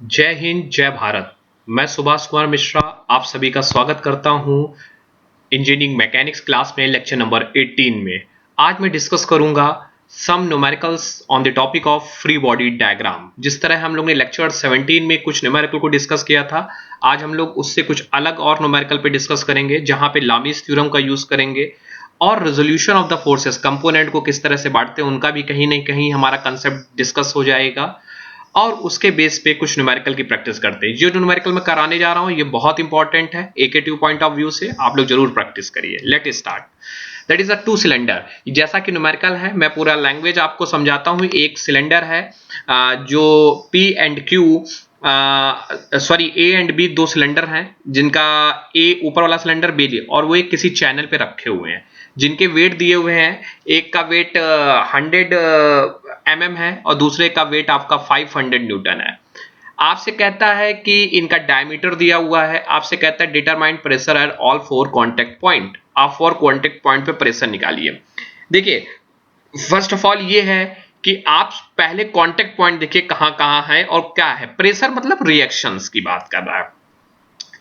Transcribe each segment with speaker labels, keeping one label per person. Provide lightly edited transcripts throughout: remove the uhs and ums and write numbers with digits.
Speaker 1: जय हिंद, जय भारत। मैं सुभाष कुमार मिश्रा आप सभी का स्वागत करता हूं इंजीनियरिंग मैकेनिक्स क्लास में लेक्चर नंबर 18 में। आज मैं डिस्कस करूंगा some numericals on the topic of free body diagram. जिस तरह हम लोग ने लेक्चर 17 में कुछ न्यूमेरिकल को डिस्कस किया था, आज हम लोग उससे कुछ अलग और न्यूमेरिकल पे डिस्कस करेंगे, जहां पे लामीस थ्योरम का यूज करेंगे और resolution of the forces, component को किस तरह से बांटते हैं उनका भी कहीं ना कहीं हमारा कंसेप्ट डिस्कस हो जाएगा। और उसके बेस पे कुछ न्यूमेरिकल की प्रैक्टिस करते हैं। जो न्यूमेरिकल मैं कराने जा रहा हूं ये बहुत इंपॉर्टेंट है, एकेटिव पॉइंट ऑफ व्यू से आप लोग जरूर प्रैक्टिस करिए। Let start. That is a two cylinder. जैसा कि न्यूमेरिकल है, मैं पूरा लैंग्वेज आपको समझाता हूं। एक सिलेंडर है जो P and Q, sorry A and B, दो सिलेंडर हैं जिनका ए ऊपर वाला सिलेंडर बी और वो एक किसी चैनल पे रखे हुए हैं, जिनके वेट दिए हुए हैं। एक का वेट 100 mm है और दूसरे का वेट आपका 500 न्यूटन है। आपसे कहता है कि इनका डायमीटर दिया हुआ है। आपसे कहता है determine pressure at all four contact point. आप फोर कांटेक्ट पॉइंट पे प्रेशर निकालिए। देखिए, फर्स्ट ऑफ ऑल ये है कि आप पहले कांटेक्ट पॉइंट देखिए कहां कहां है और क्या है। प्रेशर मतलब रिएक्शंस की बात कर रहा है।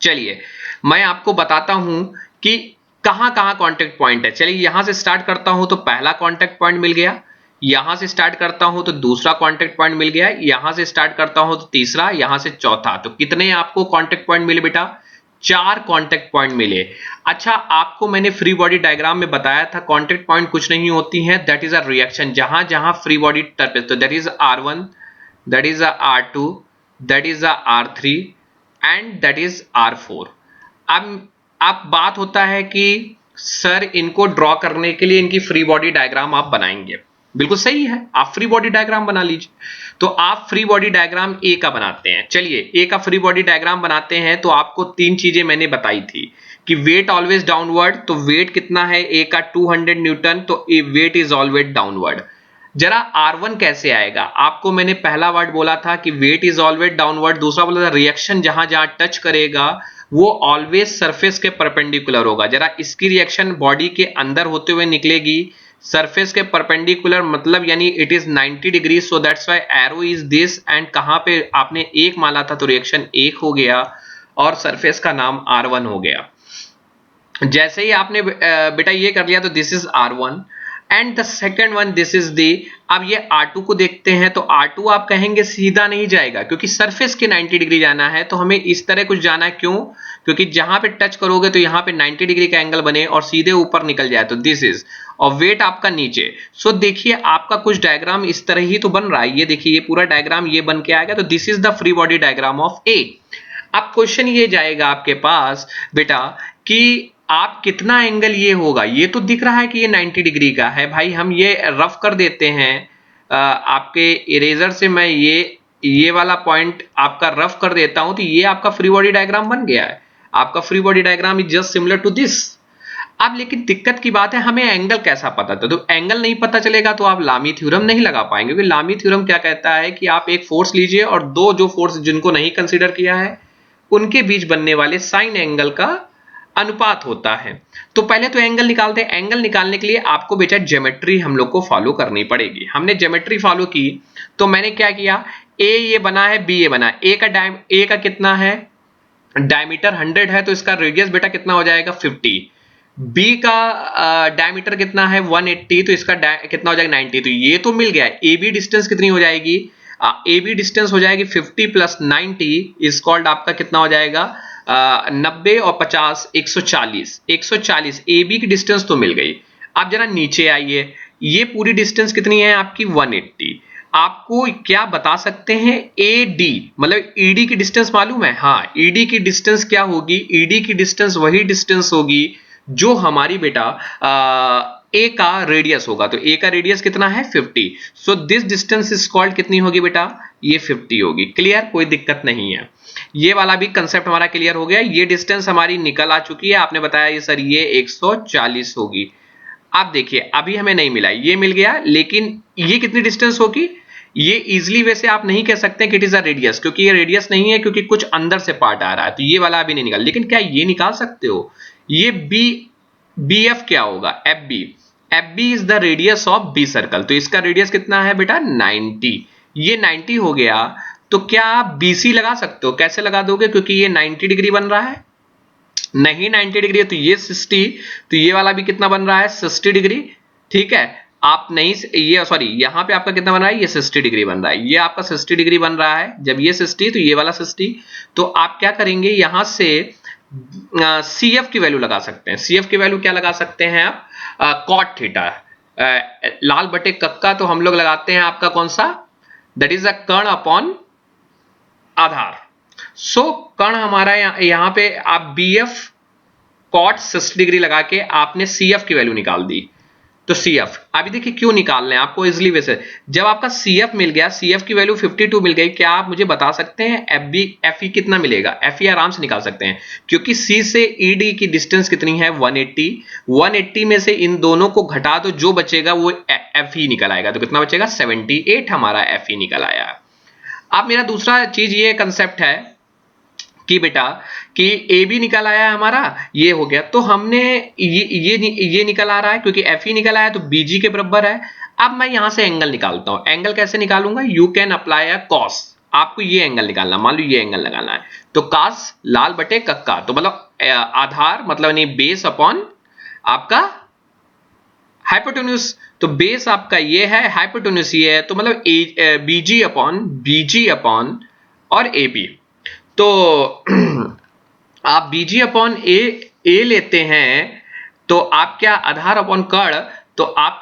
Speaker 1: चलिए मैं आपको बताता हूं कि कहां कहां कांटेक्ट पॉइंट है। चलिए यहां से स्टार्ट करता हूं तो पहला कांटेक्ट पॉइंट मिल गया। यहां से स्टार्ट करता हूं तो दूसरा कांटेक्ट पॉइंट मिल गया। यहां से स्टार्ट करता हूं तो तीसरा, यहां से चौथा। तो कितने आपको कांटेक्ट पॉइंट मिले बेटा? चार कांटेक्ट पॉइंट मिले। अच्छा, आपको मैंने फ्री बॉडी डायग्राम में बताया था कांटेक्ट पॉइंट कुछ नहीं होती हैं, दैट इज अ रिएक्शन। जहां जहां फ्री बॉडी टच, तो that is R1, that is a R2, that is a R3 and that is R4। अब बात होता है कि सर इनको ड्रॉ करने के लिए इनकी फ्री बॉडी डायग्राम आप बनाएंगे। बिल्कुल सही है, आप फ्री बॉडी डायग्राम बना लीजिए। तो आप फ्री बॉडी डायग्राम ए का बनाते हैं। चलिए ए का फ्री बॉडी डायग्राम बनाते हैं तो आपको तीन चीजें मैंने बताई थी कि वेट ऑलवेज डाउनवर्ड। तो वेट कितना है ए का? 200 न्यूटन। तो ए वेट इज ऑलवेज डाउनवर्ड। जरा R1 कैसे आएगा? आपको मैंने पहला वर्ड बोला था कि वेट इज ऑलवेज डाउनवर्ड। दूसरा बोला था रिएक्शन जहां जहां टच करेगा वो ऑलवेज सरफेस के परपेंडिकुलर होगा। जरा इसकी रिएक्शन बॉडी के अंदर होते हुए निकलेगी, सरफेस के परपेंडिकुलर, मतलब यानी it is 90 degree. So that's why arrow is this. And कहां पे आपने एक माला था तो रिएक्शन एक हो गया और सरफेस का नाम R1 हो गया। जैसे ही आपने बेटा ये कर लिया तो this is R1 and the second one this is the. अब ये R2 को देखते हैं तो R2 आप कहेंगे सीधा नहीं जाएगा क्योंकि सरफेस के 90 डिग्री जाना है, तो हमें इस तरह कुछ जाना है। क्यों? क्योंकि जहां पे टच करोगे तो यहां पे 90 डिग्री का एंगल बने और सीधे ऊपर निकल जाए, तो दिस इज। और वेट आपका नीचे। सो देखिए आपका कुछ डायग्राम इस तरह ही तो बन रहा है। ये देखिए, ये पूरा डायग्राम ये बन के आएगा। तो this is the free body diagram of A. अब क्वेश्चन ये जाएगा आपके पास बेटा कि आप कितना एंगल ये होगा। ये तो दिख रहा है कि ये 90 डिग्री का है। भाई हम ये रफ कर देते हैं। आपके इरेजर से मैं ये वाला पॉइंट आपका रफ कर देता हूं, तो ये आपका फ्री बॉडी डायग्राम बन गया है। आपका free body diagram is just similar to this. अब लेकिन दिक्कत की बात है, हमें एंगल कैसा पता था? तो एंगल नहीं पता चलेगा तो आप लामी थ्योरम नहीं लगा पाएंगे। क्योंकि लामी थ्योरम क्या कहता है कि आप एक फोर्स लीजिए और दो जो फोर्स जिनको नहीं कंसीडर किया है उनके बीच बनने वाले साइन एंगल का अनुपात होता है। तो पहले तो एंगल निकालते हैं। एंगल निकालने के लिए आपको बेटा ज्योमेट्री हम लोग को फॉलो करनी पड़ेगी। हमने ज्योमेट्री फॉलो की तो मैंने क्या किया, ए ये बना है, बी ये बना है। ए का कितना है? डायमीटर 100 है, तो इसका रेडियस बेटा कितना हो जाएगा? 50। बी का डायमीटर कितना है? 180, तो इसका कितना हो जाएगा? 90। तो ये तो मिल गया है। ए बी डिस्टेंस कितनी हो जाएगी? ए बी डिस्टेंस हो जाएगी 50 प्लस 90 इज कॉल्ड आपका कितना हो जाएगा? 90 और 50 140। 140 ए बी की डिस्टेंस तो मिल गई। अब जरा नीचे आइए, ये पूरी डिस्टेंस कितनी है आपकी? 180। आपको क्या बता सकते हैं? AD मतलब ED की डिस्टेंस मालूम है? हाँ, ED की डिस्टेंस क्या होगी? ED की डिस्टेंस वही डिस्टेंस होगी जो हमारी बेटा A का रेडियस होगा। तो A का रेडियस कितना है? 50। So this distance is called कितनी होगी बेटा? ये 50 होगी। क्लियर? कोई दिक्कत नहीं है। ये वाला भी कंसेप्ट हमारा क्लियर हो गया। ये डिस्टेंस हमारी निकल आ चुकी है। आपने बताया ये सर ये 140 होगी। आप देखिए अभी हमें नहीं मिला, ये मिल गया, लेकिन ये कितनी डिस्टेंस होगी? ये इजिली वैसे आप नहीं कह सकते कि इट इज अ रेडियस, क्योंकि ये रेडियस नहीं है, क्योंकि कुछ अंदर से पार्ट आ रहा है। तो ये वाला अभी नहीं निकाल, लेकिन क्या ये निकाल सकते हो? ये बी एफ क्या होगा? F B is the radius of B circle. तो इसका रेडियस कितना है बेटा? 90। ये 90 हो गया। तो क्या आप BC लगा सकते हो? कैसे लगा दोगे? क्योंकि ये 90 डिग्री बन रहा है, नहीं 90 डिग्री है तो ये 60, तो ये वाला भी कितना बन रहा है? 60 डिग्री। ठीक है, आप नहीं, ये सॉरी, यहां पे आपका कितना बन रहा है? ये 60 डिग्री बन रहा है, ये आपका 60 डिग्री बन रहा है। जब ये 60 तो ये वाला 60, तो आप क्या करेंगे यहां से CF की वैल्यू लगा सकते हैं। CF की वैल्यू क्या लगा सकते हैं आप? Cot theta. लाल बटे कक्का तो हम लोग लगाते हैं आपका कौन सा? दैट इज अ कर्ण अपॉन आधार। सो कर्ण हमारा यहां पे आप BF कॉट 60 डिग्री लगा के आपने CF की वैल्यू निकाल दी। तो CF अभी देखिए क्यों निकाल रहे हैं आपको इजिली वैसे, जब आपका CF मिल गया, CF की वैल्यू 52 मिल गई, क्या आप मुझे बता सकते हैं FE कितना मिलेगा? FE आराम से निकाल सकते हैं, क्योंकि C से ED की डिस्टेंस कितनी है? 180। 180 में से इन दोनों को घटा दो, जो बचेगा वो FE निकल आएगा। तो कितना बचेगा? 78 हमारा FE निकल आया। अब मेरा दूसरा चीज ये कंसेप्ट है कि बेटा कि AB निकल आया हमारा, ये हो गया, तो हमने ये निकल आ रहा है, क्योंकि FE निकल आया तो BG के बराबर है। अब मैं यहां से एंगल निकालता हूं। एंगल कैसे निकालूंगा? You can apply a cos. आपको ये एंगल निकालना, मान लो ये एंगल लगाना है, तो कास लाल बटे कक्का, तो मतलब आधार मतलब नहीं बेस अपॉन आपका हाइपोटेन्यूज। तो बेस आपका ये है, हाइपोटेन्यूज ये है, तो मतलब BG अपॉन और AB। तो आप BG अपॉन ए लेते हैं, तो आप क्या आधार अपॉन कर्ण, तो आप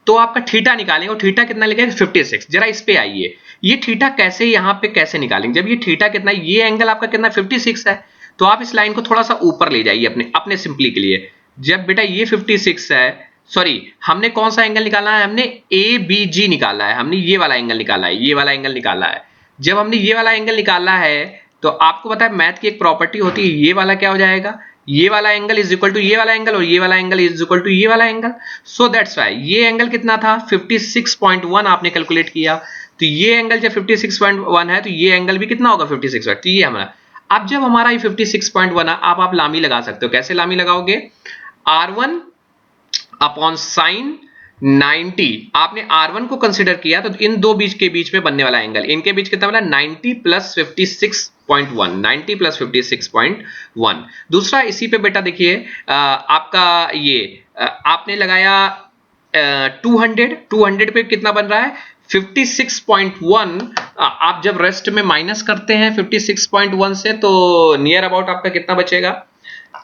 Speaker 1: तो आपका थीटा निकालेंगे, और थीटा कितना लिखेंगे? 56। जरा इस पे आइए, ये थीटा कैसे यहां पे कैसे निकालेंगे? जब ये थीटा कितना, ये एंगल आपका कितना 56 है, तो आप इस लाइन को थोड़ा सा ऊपर ले जाइए अपने अपने सिंपली के लिए। जब बेटा ये 56 है, सॉरी हमने कौन सा एंगल निकाला है? हमने ABG निकाला है, हमने ये वाला एंगल निकाला है, ये वाला एंगल निकाला है। जब हमने ये वाला एंगल निकाला है, तो आपको पता है मैथ की एक प्रॉपर्टी होती है, ये वाला क्या हो जाएगा? ये वाला एंगल इज इक्वल टू ये वाला एंगल, और ये वाला एंगल इज इक्वल टू ये वाला एंगल। सो दैट्स व्हाई ये एंगल कितना था? 56.1 आपने कैलकुलेट किया, तो ये एंगल जब 56.1 है, तो ये एंगल भी कितना होगा? 56। तो ये हमारा, अब जब हमारा ये 56.1 है, आप लामी लगा सकते हो। कैसे लामी लगाओगे? R1 अपॉन साइन 90, आपने R1 को कंसीडर किया, तो इन दो बीच के बीच में बनने वाला एंगल, इनके बीच कितना बना? 90 प्लस 56.1, 90 प्लस 56.1। दूसरा इसी पे बेटा देखिए, आपका ये आपने लगाया 200 पे कितना बन रहा है? 56.1। आप जब रेस्ट में माइनस करते हैं 56.1 से, तो नियर अबाउट आपका कितना बचेगा?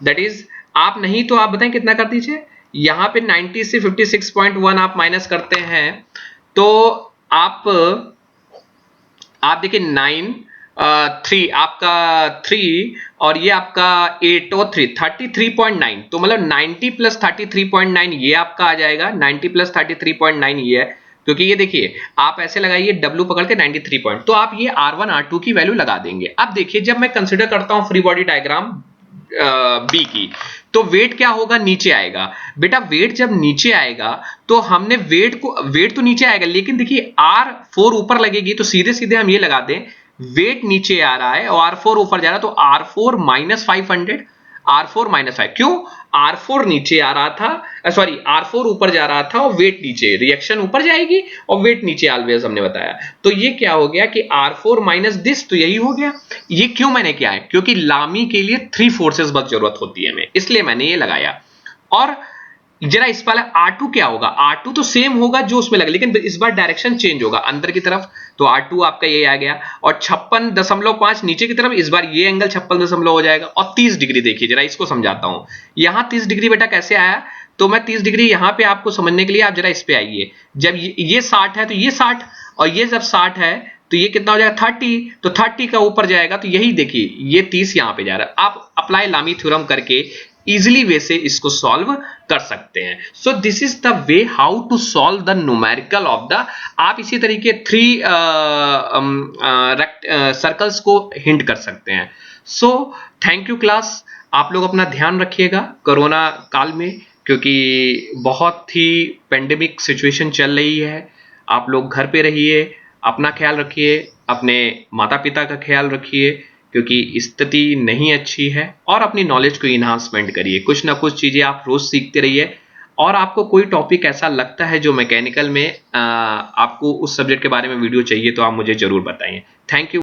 Speaker 1: दैट इज, आप नहीं तो आप बताएं कितना कर दीजिए, यहां पे 90 से 56.1 आप माइनस करते हैं, तो आप देखिए 9 3 आपका 3, और ये आपका 8 और 3 33.9, तो मतलब 90 प्लस 33.9 ये आपका आ जाएगा। 90 प्लस 33.9 ये है, क्योंकि ये देखिए आप ऐसे लगाइए W पकड़ के 93 पॉइंट, तो आप ये R1 R2 की वैल्यू लगा देंगे। अब देखिए जब मैं कंसिडर करता हूं फ्री बॉडी डायग्राम B की, तो वेट क्या होगा? नीचे आएगा। बेटा वेट जब नीचे आएगा, तो हमने वेट तो नीचे आएगा, लेकिन देखिए R4 ऊपर लगेगी, तो सीधे सीधे हम ये लगा दें, वेट नीचे आ रहा है और R4 ऊपर जा रहा है, तो R4 माइनस 500, R4 माइनस 5। क्यों? R4 नीचे आ रहा था, सॉरी R4 ऊपर जा रहा था और वेट नीचे, रिएक्शन ऊपर जाएगी और वेट नीचे ऑलवेज हमने बताया। तो ये क्या हो गया कि R4 माइनस दिस, तो यही हो गया। ये क्यों मैंने किया है? क्योंकि लामी के लिए 3 फोर्सेस बहुत जरूरत होती है हमें, इसलिए मैंने ये लगाया। और जरा इस वाला R2 क्या होगा? R2 तो सेम होगा जो उसमें लगा, लेकिन इस बार डायरेक्शन चेंज होगा अंदर की तरफ, तो R2 आपका ये आ गया। और 56.5 नीचे की तरफ, इस बार ये एंगल 56 हो जाएगा। और 30 डिग्री देखिए, जरा इसको समझाता हूं। यहां 30 डिग्री बेटा कैसे आया? तो मैं 30 डिग्री यहां पे आपको समझने के लिए आप जरा इस पे आइए। जब ये 60 है, तो ये 60, और ये जब 60 है, तो ये कितना हो जाएगा? 30, तो 30 का ऊपर जाएगा, तो यही देखिए ये 30 यहां पे जा रहा है। आप अप्लाई लामी थ्योरम करके इजिली वे से इसको सॉल्व कर सकते हैं। So this is the way how to solve the numerical of the, आप इसी तरीके 3 सर्कल्स को हिंट कर सकते हैं। सो थैंक यू क्लास, आप लोग अपना ध्यान रखिएगा कोरोना काल में, क्योंकि बहुत ही पेंडेमिक सिचुएशन चल रही है। आप लोग घर पे रहिए, अपना ख्याल रखिए, अपने माता पिता का ख्याल रखिए, क्योंकि स्थिति नहीं अच्छी है, और अपनी नॉलेज को इन्हांसमेंट करिए। कुछ ना कुछ चीजें आप रोज सीखते रहिए, और आपको कोई टॉपिक ऐसा लगता है जो मैकेनिकल में आपको उस सब्जेक्ट के बारे में वीडियो चाहिए तो आप मुझे ज़रूर बताइए। Thank you.